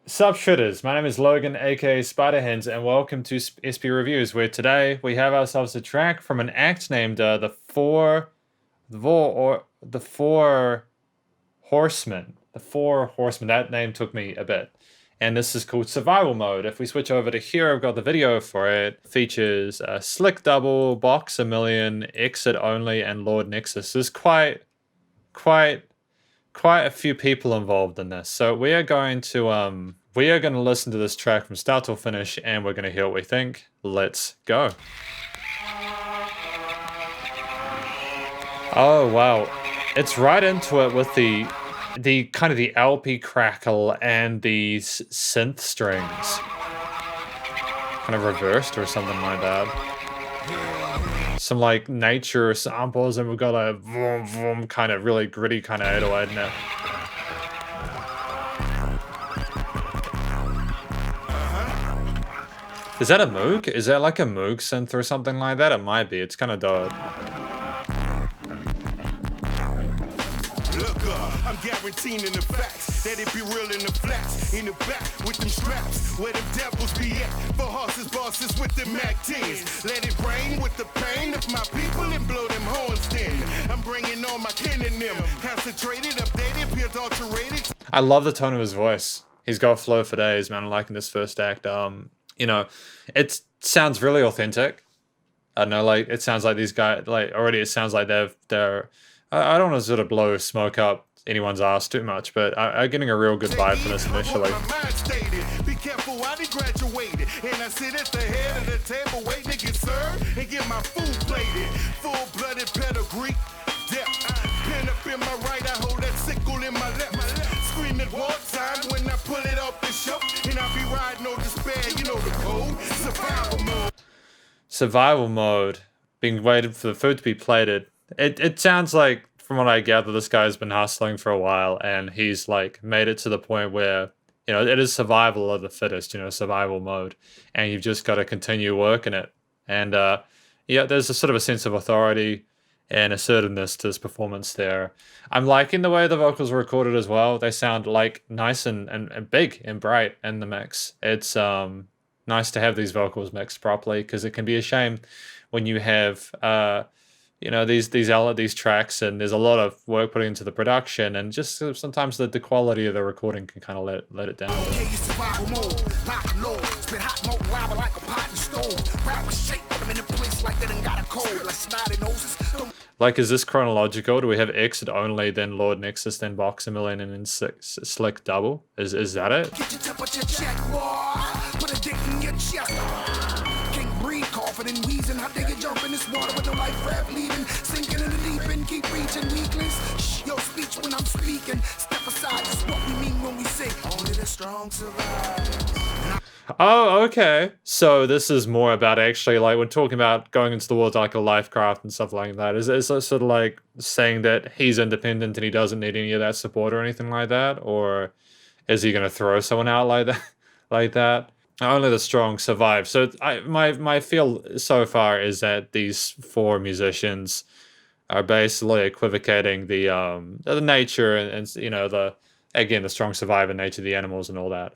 Sup shitters, my name is Logan aka Spiderhands and welcome to SP Reviews, where today we have ourselves a track from an act named the Four Horsemen. The Four Horsemen, that name took me a bit. And this is called Survival Mode. If we switch over to here, I've got the video for it. Features Slick Dubble, Boxx A Million, It Only, and Lord Nexus. There's quite a few people involved in this. So we are going to listen to this track from start till finish, and we're going to hear what we think. Let's go. Oh wow, it's right into it with the kind of the LP crackle and these synth strings, kind of reversed or something like that. Some like nature samples, and we've got a vroom vroom kind of really gritty kind of 808 in it. Is that a Moog? Is that like a Moog synth or something like that? It might be. It's kind of dope. I'm guaranteeing the facts that it be real in the flats, in the back with them straps, where them devils be at. For horses, bosses with them Mac 10s. Let it rain with the pain of my people and blow them horns then. I'm bringing all my kin in them, concentrated, updated, peer adulterated. I love the tone of his voice. He's got flow for days, man. I'm liking this first act. You know, it sounds really authentic. I don't know, like it sounds like these guys, like already it sounds like they're. I don't want to sort of blow smoke up anyone's ass too much, but I'm getting a real good vibe from this initially. Be careful, I graduated, and I sit at the head of the table waiting to get served and get my food plated. Full-blooded pedigree, depth. Pen up in my right, I hold that sickle in my left. Scream at wartime when I pull it off the shelf, and I be riding no despair. You know the code. Survival mode. Survival mode. Being waited for the food to be plated. It sounds like, from what I gather, this guy's been hustling for a while, and he's like made it to the point where, you know, it is survival of the fittest, you know, survival mode, and you've just got to continue working it. And yeah, there's a sort of a sense of authority and assertiveness to his performance there. I'm liking the way the vocals were recorded as well. They sound like nice and big and bright in the mix. It's nice to have these vocals mixed properly, because it can be a shame when you have you know, these tracks, and there's a lot of work put into the production, and just sometimes the quality of the recording can kind of let it down. Like, is this chronological? Do we have It Only, then Lord Nexus, then Boxx A Million, and then Slick Dubble? Is that it? Confident wheezing, how they get jump in this water with no life raft leaving, sinking in the deep end, keep reaching weaklings. Shh, your speech when I'm speaking, step aside, just what we mean when we say only the strong survive. Oh, okay. So this is more about actually, like, when talking about going into the world like a lifecraft and stuff like that. Is it sort of like saying that he's independent and he doesn't need any of that support or anything like that? Or is he going to throw someone out like that? Like that? Only the strong survive. So my feel so far is that these four musicians are basically equivocating the nature and you know, the strong survivor nature of the animals and all that.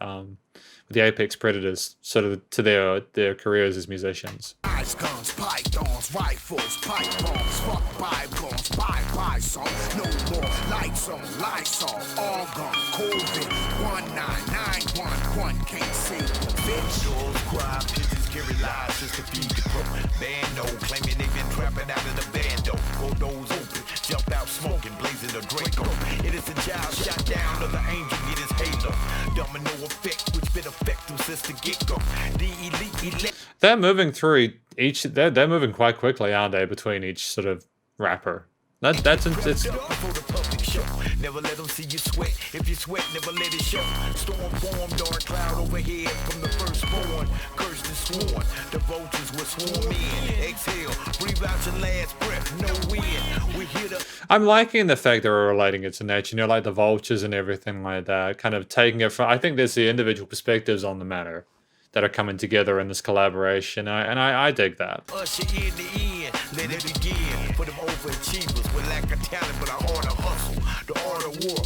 The apex predators sort of to their careers as musicians. Ice guns, pythons, rifles, pipe bombs, fuck bygones, bye song, no more lights on, Lysol, all gone, COVID, 19911 can't see the bitch. Cry, bitches carry lies just to feed the crow. Bando claiming they've been trapping out of the bando. Go doors open, jump out smoking, blazing the Draco. It is a child shot down, another angel get his halo. Domino effect, which been effective since the get-go. The elite. They're moving through each. They're moving quite quickly, aren't they? Between each sort of rapper. It's. Never let them see you sweat. If you sweat, never let it show. Storm form, dark cloud overhead from the firstborn. Cursed and sworn, the vultures were swarm in. Exhale, breathe out your last breath. No wind. We hear the. I'm liking the fact that we're relating it to nature. You know, like the vultures and everything like that. Kind of taking it from. I think there's the individual perspectives on the matter that are coming together in this collaboration, and I dig that. Usher in the end, let it begin. For them overachievers with lack of talent, but I order hustle, the art of war.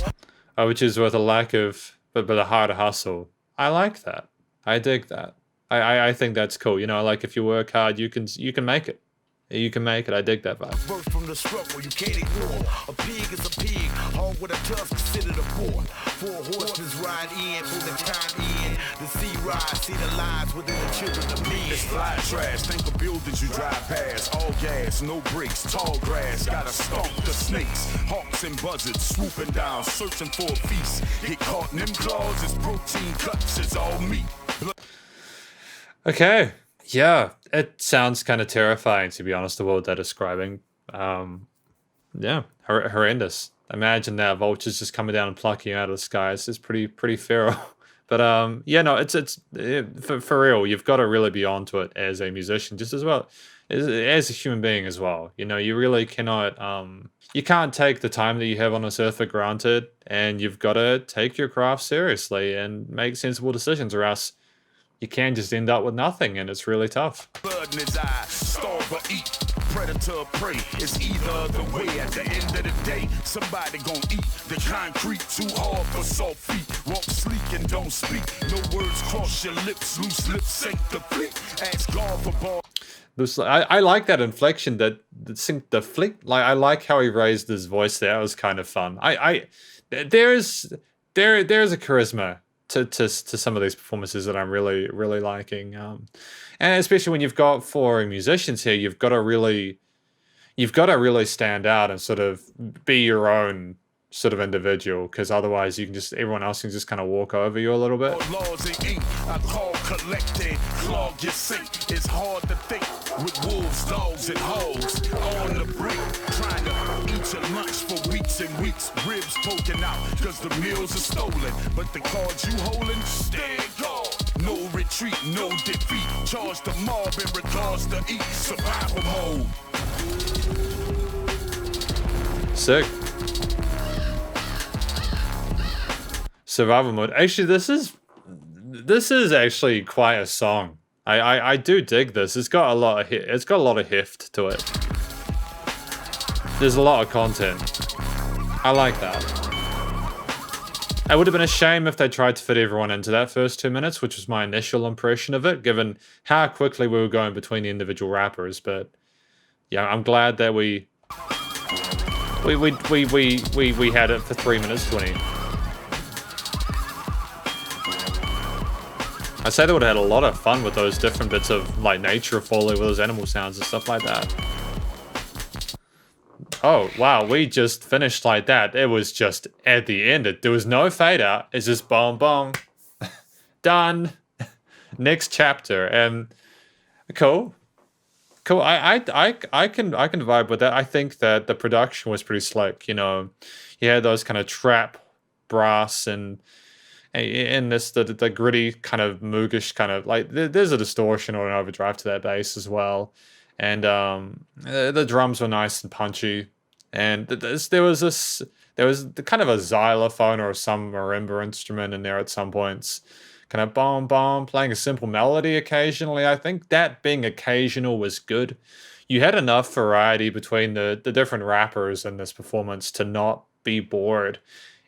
Which is with a lack of, but a hard hustle. I like that. I dig that. I think that's cool. You know, like if you work hard, you can make it. You can make it. I dig that vibe. Birth from the struggle, you can't ignore. A pig is a pig, hard with a tusk, considered a poor. 4 horsemen ride in for the time in. The sea rise, see the lives within the children of men. It's fly trash, think of buildings you drive past. All gas, no brakes, tall grass. Gotta stomp the snakes, hawks and buzzards swooping down, searching for a feast. Get caught in them claws, it's protein cuts, it's all meat. Okay. Yeah, it sounds kind of terrifying, to be honest, the world they're describing. Yeah, horrendous. Imagine that, vultures just coming down and plucking you out of the skies. It's pretty feral. But yeah, no, it's for real. You've got to really be onto it as a musician, just as well as a human being as well. You know, you really cannot. You can't take the time that you have on this earth for granted, and you've got to take your craft seriously and make sensible decisions, or else you can just end up with nothing, and it's really tough. Blood in his eye, starve or eat, predator or prey. It's either the way. At the end of the day, somebody gon' eat the concrete. Too hard for soft feet. Walk sleek and don't speak. No words cross your lips. Loose lips sink the fleet. Ask God for ball. I like that inflection, that sink the fleet. Like, I like how he raised his voice there. It was kind of fun. There's a charisma to some of these performances that I'm really liking, and especially when you've got 4 musicians here, you've got to really stand out and sort of be your own sort of individual, because otherwise everyone else can just kind of walk over you a little bit. I call collected, clog your sink. It's hard to think with wolves, dogs, and hogs on the brink, trying to eat your lunch for weeks and weeks. Ribs poking out because the meals are stolen, but the cards you holding, stand guard. No retreat, no defeat. Charge the mob in regards to eat. Survival mode. Sick. Survival mode. Actually, this is actually quite a song. I do dig this. It's got a lot of heft to it. There's a lot of content. I like that. It would have been a shame if they tried to fit everyone into that first 2 minutes, which was my initial impression of it, given how quickly we were going between the individual rappers. But yeah, I'm glad that we had it for 3 minutes 20. I'd say they would have had a lot of fun with those different bits of like nature falling with those animal sounds and stuff like that. Oh, wow, we just finished like that. It was just at the end. There was no fade out. It's just boom, boom. Done. Next chapter. And cool. Cool. I can vibe with that. I think that the production was pretty slick. You know, you had those kind of trap brass and this the gritty kind of moogish kind of like there's a distortion or an overdrive to that bass as well, and the drums were nice and punchy, and there was the kind of a xylophone or some marimba instrument in there at some points, kind of bomb bomb playing a simple melody occasionally. I think that being occasional was good. You had enough variety between the different rappers in this performance to not be bored.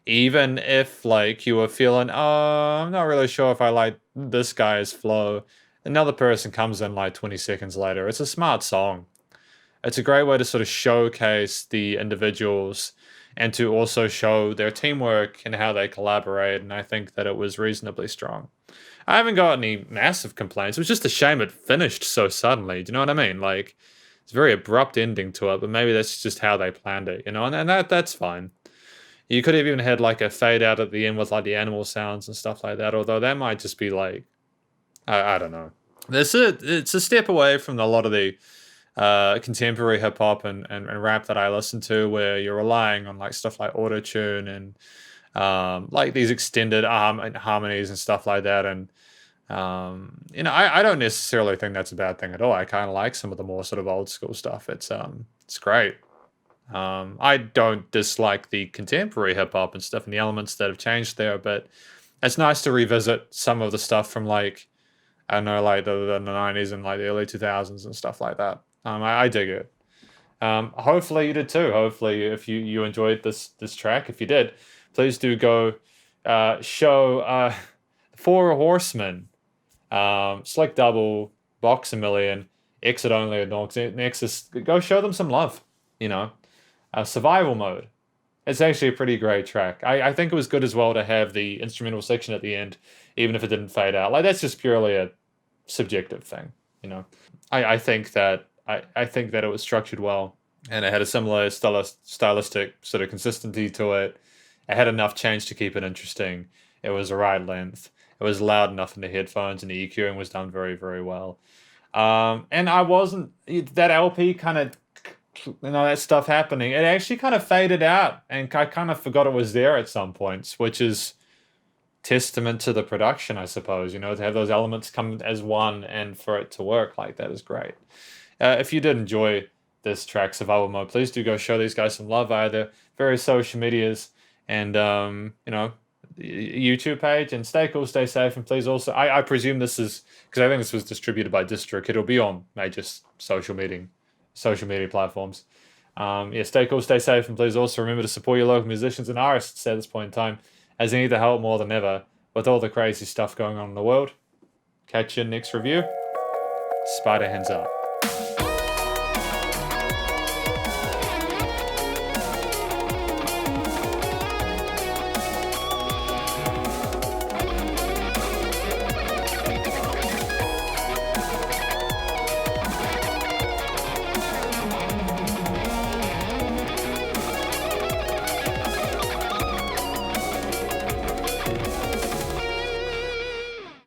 Even if, like, you were feeling, oh, I'm not really sure if I like this guy's flow, another person comes in like 20 seconds later. It's a smart song. It's a great way to sort of showcase the individuals and to also show their teamwork and how they collaborate. And I think that it was reasonably strong. I haven't got any massive complaints. It was just a shame it finished so suddenly. Do you know what I mean? Like, it's a very abrupt ending to it, but maybe that's just how they planned it, you know, and that's fine. You could have even had like a fade out at the end with like the animal sounds and stuff like that, although that might just be like, I don't know. It's a step away from a lot of the contemporary hip hop and rap that I listen to, where you're relying on like stuff like auto-tune and like these extended harmonies and stuff like that. And you know, I don't necessarily think that's a bad thing at all. I kind of like some of the more sort of old school stuff. It's great. I don't dislike the contemporary hip hop and stuff and the elements that have changed there, but it's nice to revisit some of the stuff from like, I don't know, like the 90s and like the early 2000s and stuff like that. I dig it. Hopefully you did too. Hopefully if you enjoyed this track, if you did, please do go show 4oRHorsem3n, Slick Dubble, Boxx A Million, It Only Lord Nexus. Go show them some love, you know. Survival Mode. It's actually a pretty great track. I think it was good as well to have the instrumental section at the end, even if it didn't fade out. Like, that's just purely a subjective thing, you know. I think that it was structured well, and it had a similar stylistic sort of consistency to it. It had enough change to keep it interesting. It was the right length. It was loud enough in the headphones, and the EQing was done very, very well. And I wasn't, that LP kind of, that stuff happening, it actually kind of faded out, and I kind of forgot it was there at some points, which is testament to the production, I suppose, to have those elements come as one and for it to work like that is great. If you did enjoy this track, Survival Mode, please do go show these guys some love via their various social medias and, YouTube page, and stay cool, stay safe, and please also, I presume this is, because I think this was distributed by District, it'll be on major social media platforms. Stay cool, stay safe, and please also remember to support your local musicians and artists at this point in time, as they need the help more than ever with all the crazy stuff going on in the world. Catch you in next review. Spider hands up.